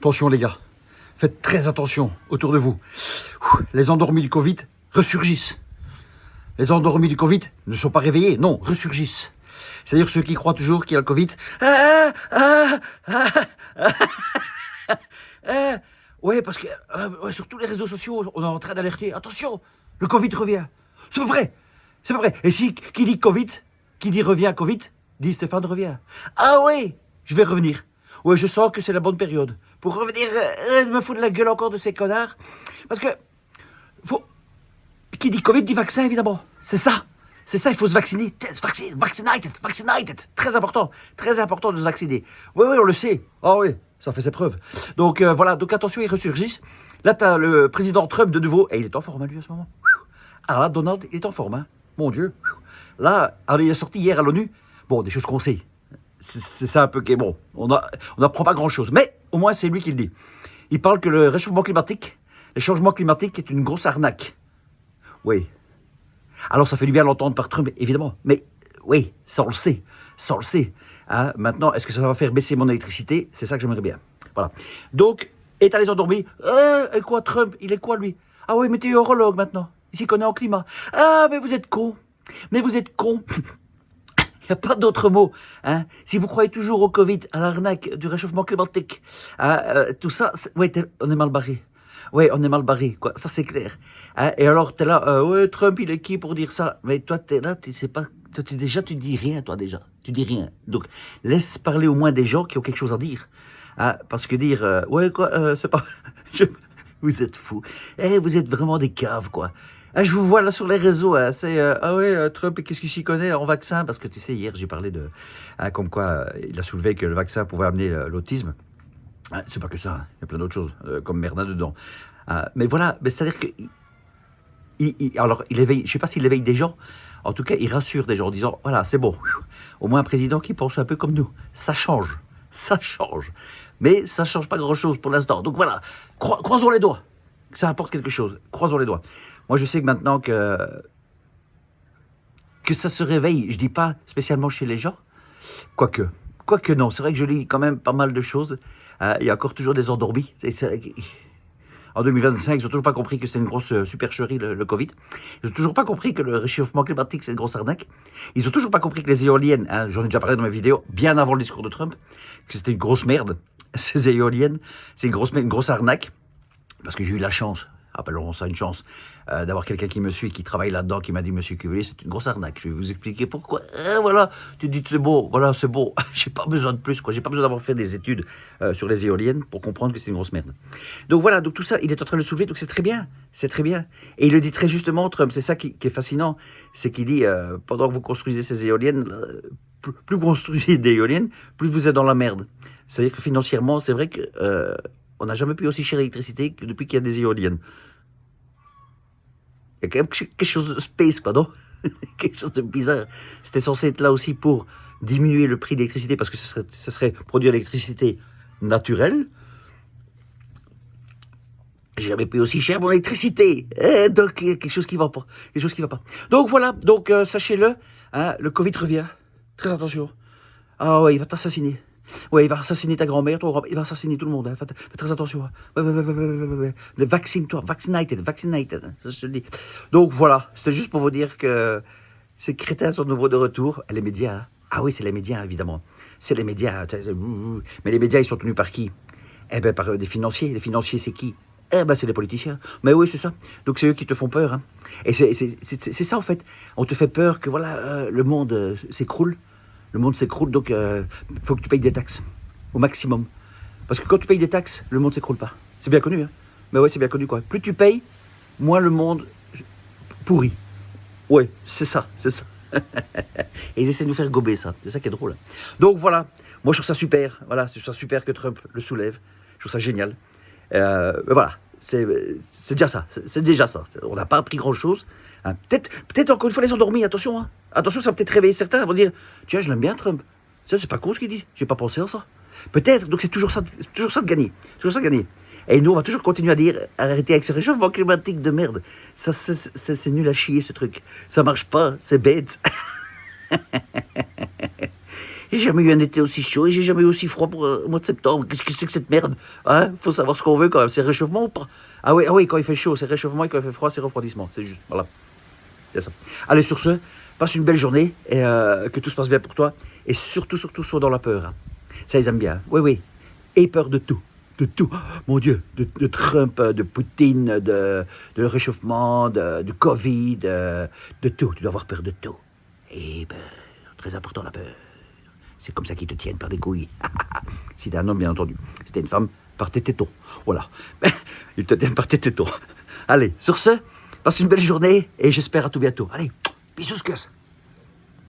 Attention les gars, faites très attention autour de vous. Les endormis du Covid ressurgissent. Les endormis du Covid ne sont pas réveillés, non, ressurgissent. C'est-à-dire ceux qui croient toujours qu'il y a le Covid. Ouais, parce que sur tous les réseaux sociaux, on est en train d'alerter. Attention, le Covid revient. C'est pas vrai. C'est pas vrai. Et si qui dit Covid, qui dit revient Covid, dit Stéphane revient. Ah ouais, je vais revenir. Ouais, je sens que c'est la bonne période pour revenir me foutre la gueule encore de ces connards. Parce que qui dit Covid dit vaccin, évidemment. C'est ça. C'est ça, il faut se vacciner. Vaccinated. Très important de se vacciner. Oui, on le sait. Ah oui, ça fait ses preuves. Donc voilà, donc attention, ils ressurgissent. Là, tu as le président Trump de nouveau. Et il est en forme, lui, à ce moment. Alors là, Donald, il est en forme, hein. Mon Dieu. Là, alors, il est sorti hier à l'ONU. Bon, des choses qu'on sait. C'est ça un peu qui est bon. On n'apprend pas grand-chose. Mais au moins, c'est lui qui le dit. Il parle que le réchauffement climatique, les changements climatiques est une grosse arnaque. Oui. Alors, ça fait du bien de l'entendre par Trump, évidemment. Mais oui, ça on le sait. Hein, maintenant, est-ce que ça va faire baisser mon électricité? C'est ça que j'aimerais bien. Voilà. Donc, et t'as les endormis. Et quoi, Trump? Il est quoi, lui? Ah oui, météorologue maintenant. Il s'y connaît en climat. Ah, mais vous êtes con. Il n'y a pas d'autre mot. Hein. Si vous croyez toujours au Covid, à l'arnaque du réchauffement climatique, tout ça, ouais, on est mal barré. Ouais, on est mal barré, quoi. Ça, c'est clair. Hein. Et alors, t'es là, ouais, Trump, il est qui pour dire ça? Mais toi, t'es là, tu sais pas. Toi, tu dis rien, toi, déjà. Tu dis rien. Donc, laisse parler au moins des gens qui ont quelque chose à dire. Hein. Parce que dire, ouais, quoi, c'est pas. Vous êtes fous. Vous êtes vraiment des caves, quoi. Je vous vois là sur les réseaux, hein, c'est ah ouais, Trump, qu'est-ce qu'il s'y connaît en vaccin? Parce que tu sais, hier j'ai parlé de comme quoi il a soulevé que le vaccin pouvait amener l'autisme. C'est pas que ça, hein, il y a plein d'autres choses comme merde dedans. Mais voilà, mais c'est-à-dire que alors il éveille, je sais pas s'il éveille des gens. En tout cas, il rassure des gens en disant voilà, c'est bon. Au moins un président qui pense un peu comme nous. Ça change. Mais ça change pas grand-chose pour l'instant. Donc voilà, croisons les doigts. Que ça apporte quelque chose. Croisons les doigts. Moi, je sais que maintenant que ça se réveille, je dis pas spécialement chez les gens, quoique non, c'est vrai que je lis quand même pas mal de choses. Il y a encore toujours des endormis. En 2025, ils n'ont toujours pas compris que c'est une grosse supercherie, le Covid. Ils n'ont toujours pas compris que le réchauffement climatique, c'est une grosse arnaque. Ils n'ont toujours pas compris que les éoliennes, hein, j'en ai déjà parlé dans mes vidéos, bien avant le discours de Trump, que c'était une grosse merde. Ces éoliennes, c'est une grosse arnaque. Parce que j'ai eu la chance, appelons ça une chance, d'avoir quelqu'un qui me suit, qui travaille là-dedans, qui m'a dit, monsieur Cuvelier, c'est une grosse arnaque. Je vais vous expliquer pourquoi. Voilà, tu dis, c'est beau, voilà, c'est beau. J'ai pas besoin de plus, quoi. J'ai pas besoin d'avoir fait des études sur les éoliennes pour comprendre que c'est une grosse merde. Donc voilà, donc tout ça, il est en train de le soulever, donc c'est très bien. Et il le dit très justement, Trump, c'est ça qui est fascinant, c'est qu'il dit, pendant que vous construisez ces éoliennes, plus vous construisez d'éoliennes, plus vous êtes dans la merde. C'est-à-dire que financièrement, c'est vrai que on n'a jamais payé aussi cher l'électricité que depuis qu'il y a des éoliennes. Il y a quand même quelque chose de space, quoi, non? Quelque chose de bizarre. C'était censé être là aussi pour diminuer le prix de l'électricité, parce que ce serait produire l'électricité naturelle. J'ai jamais payé aussi cher mon électricité. Donc, il y a quelque chose qui va pas. Donc voilà, donc sachez-le, hein, le Covid revient. Très attention. Ah ouais, il va t'assassiner. Ouais, il va assassiner ta grand-mère, il va assassiner tout le monde. Hein. Fais très attention. Hein. Ouais. Vaccine-toi, vaccinated. Ça, je te le dis. Donc voilà, c'était juste pour vous dire que ces crétins sont de nouveau de retour. Les médias, hein. Ah oui, c'est les médias, évidemment. C'est les médias. Mais les médias, ils sont tenus par qui? Eh bien, par des financiers. Les financiers, c'est qui? Eh ben, c'est les politiciens. Mais oui, c'est ça. Donc, c'est eux qui te font peur. Hein. Et c'est ça, en fait. On te fait peur que, voilà, le monde s'écroule. Le monde s'écroule, donc il faut que tu payes des taxes, au maximum. Parce que quand tu payes des taxes, le monde ne s'écroule pas. C'est bien connu, hein. Mais ouais, c'est bien connu, quoi. Plus tu payes, moins le monde pourrit. Ouais, c'est ça. Et ils essaient de nous faire gober, ça. C'est ça qui est drôle. Donc voilà, moi je trouve ça super. Voilà, je trouve ça super que Trump le soulève. Je trouve ça génial. Voilà, c'est déjà ça. On n'a pas appris grand-chose. Hein. Peut-être encore une fois les endormis, attention. Hein. Attention, ça va peut-être réveiller certains. Ils vont dire, tiens, je l'aime bien Trump. Ça, c'est pas con ce qu'il dit. J'ai pas pensé à ça. Peut-être, donc c'est toujours ça de gagner. Et nous, on va toujours continuer à dire, arrêtez avec ce réchauffement climatique de merde. Ça, c'est nul à chier, ce truc. Ça marche pas, c'est bête. J'ai jamais eu un été aussi chaud et j'ai jamais eu aussi froid pour le mois de septembre. Qu'est-ce que c'est que cette merde? Hein? Faut savoir ce qu'on veut quand même. C'est réchauffement ou pas? Ah oui, quand il fait chaud, c'est réchauffement et quand il fait froid, c'est refroidissement. C'est juste, voilà. C'est ça. Allez, sur ce, passe une belle journée et que tout se passe bien pour toi. Et surtout, sois dans la peur. Hein. Ça, ils aiment bien. Oui. Aie peur de tout. De tout. Oh, mon Dieu, de Trump, de Poutine, de le réchauffement, de Covid, de tout. Tu dois avoir peur de tout. Et peur. Très important, la peur. C'est comme ça qu'ils te tiennent par les couilles. Si t'es un homme, bien entendu. Si t'es une femme, par tes tétons. Voilà. Ils te tiennent par tes tétons. Allez, sur ce, passe une belle journée et j'espère à tout bientôt. Allez, bisous,